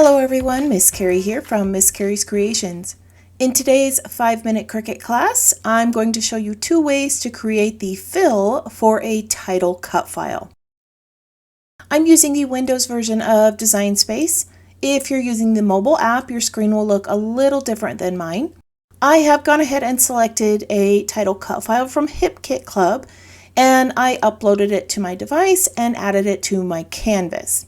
Hello everyone, Miss Carrie here from Miss Carrie's Creations. In today's 5-Minute Cricut class, I'm going to show you two ways to create the fill for a title cut file. I'm using the Windows version of Design Space. If you're using the mobile app, your screen will look a little different than mine. I have gone ahead and selected a title cut file from HipKit Club, and I uploaded it to my device and added it to my canvas.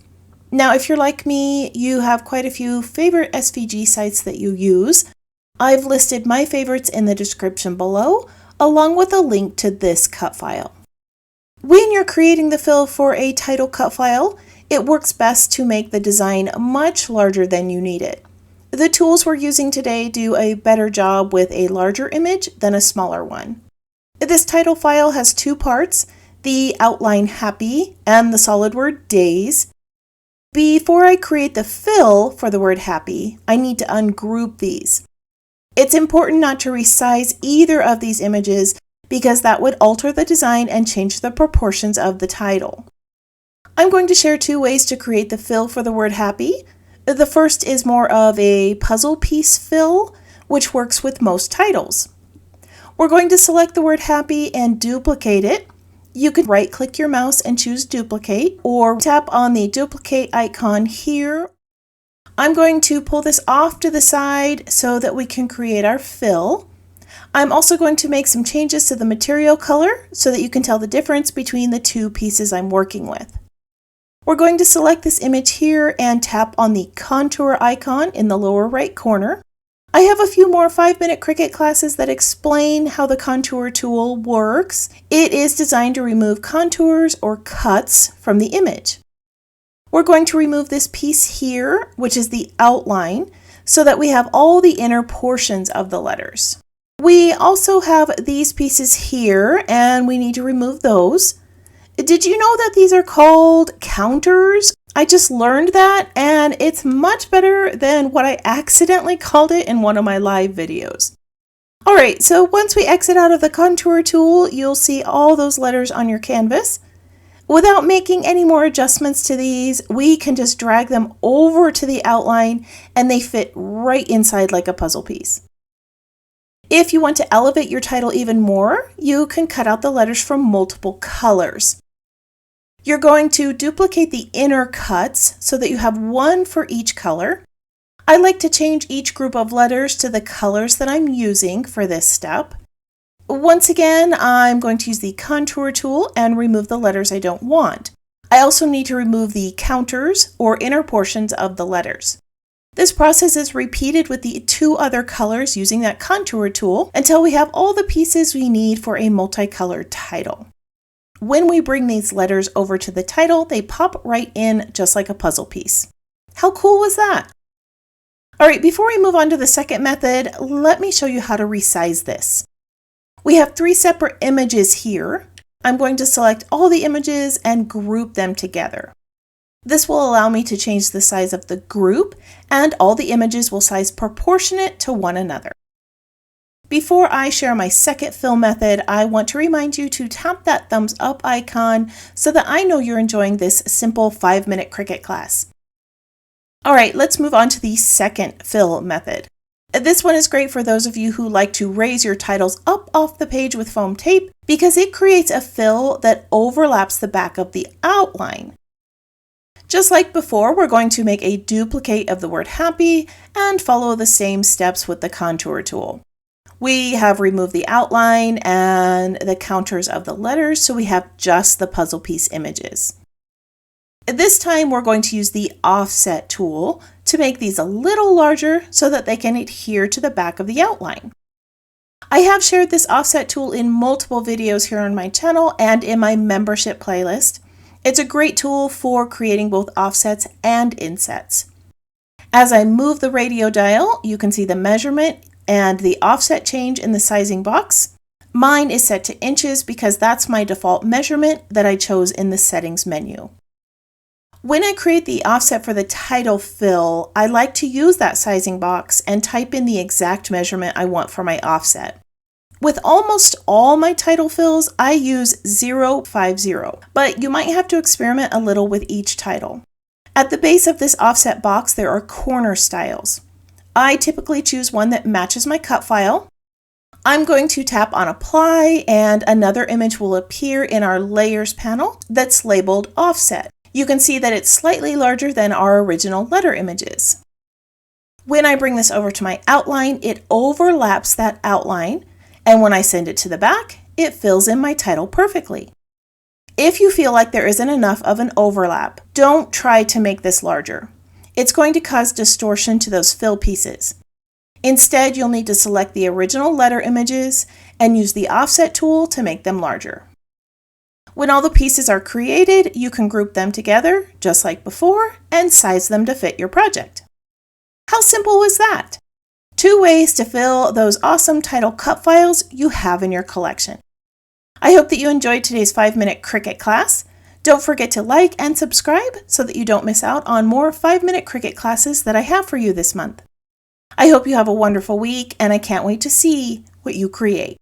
Now, if you're like me, you have quite a few favorite SVG sites that you use. I've listed my favorites in the description below, along with a link to this cut file. When you're creating the fill for a title cut file, it works best to make the design much larger than you need it. The tools we're using today do a better job with a larger image than a smaller one. This title file has two parts, the outline happy and the solid word days. Before I create the fill for the word happy, I need to ungroup these. It's important not to resize either of these images because that would alter the design and change the proportions of the title. I'm going to share two ways to create the fill for the word happy. The first is more of a puzzle piece fill, which works with most titles. We're going to select the word happy and duplicate it. You can right-click your mouse and choose duplicate, or tap on the duplicate icon here. I'm going to pull this off to the side so that we can create our fill. I'm also going to make some changes to the material color so that you can tell the difference between the two pieces I'm working with. We're going to select this image here and tap on the contour icon in the lower right corner. I have a few more 5-Minute Cricut classes that explain how the contour tool works. It is designed to remove contours or cuts from the image. We're going to remove this piece here, which is the outline, so that we have all the inner portions of the letters. We also have these pieces here, and we need to remove those. Did you know that these are called counters? I just learned that, and it's much better than what I accidentally called it in one of my live videos. Alright, so once we exit out of the contour tool, you'll see all those letters on your canvas. Without making any more adjustments to these, we can just drag them over to the outline, and they fit right inside like a puzzle piece. If you want to elevate your title even more, you can cut out the letters from multiple colors. You're going to duplicate the inner cuts so that you have one for each color. I like to change each group of letters to the colors that I'm using for this step. Once again, I'm going to use the contour tool and remove the letters I don't want. I also need to remove the counters or inner portions of the letters. This process is repeated with the two other colors using that contour tool until we have all the pieces we need for a multicolored title. When we bring these letters over to the title, they pop right in just like a puzzle piece. How cool was that? All right, before we move on to the second method, let me show you how to resize this. We have three separate images here. I'm going to select all the images and group them together. This will allow me to change the size of the group, and all the images will size proportionate to one another. Before I share my second fill method, I want to remind you to tap that thumbs up icon so that I know you're enjoying this simple 5-Minute Cricut class. All right, let's move on to the second fill method. This one is great for those of you who like to raise your titles up off the page with foam tape because it creates a fill that overlaps the back of the outline. Just like before, we're going to make a duplicate of the word happy and follow the same steps with the contour tool. We have removed the outline and the counters of the letters, so we have just the puzzle piece images. This time we're going to use the offset tool to make these a little larger so that they can adhere to the back of the outline. I have shared this offset tool in multiple videos here on my channel and in my membership playlist. It's a great tool for creating both offsets and insets. As I move the radio dial, you can see the measurement and the offset change in the sizing box. Mine is set to inches because that's my default measurement that I chose in the settings menu. When I create the offset for the title fill, I like to use that sizing box and type in the exact measurement I want for my offset. With almost all my title fills, I use 050, but you might have to experiment a little with each title. At the base of this offset box, there are corner styles. I typically choose one that matches my cut file. I'm going to tap on Apply, and another image will appear in our Layers panel that's labeled Offset. You can see that it's slightly larger than our original letter images. When I bring this over to my outline, it overlaps that outline, and when I send it to the back, it fills in my title perfectly. If you feel like there isn't enough of an overlap, don't try to make this larger. It's going to cause distortion to those fill pieces. Instead, you'll need to select the original letter images and use the offset tool to make them larger. When all the pieces are created, you can group them together, just like before, and size them to fit your project. How simple was that? 2 ways to fill those awesome title cut files you have in your collection. I hope that you enjoyed today's 5-minute Cricut class. Don't forget to like and subscribe so that you don't miss out on more 5-minute Cricut classes that I have for you this month. I hope you have a wonderful week, and I can't wait to see what you create.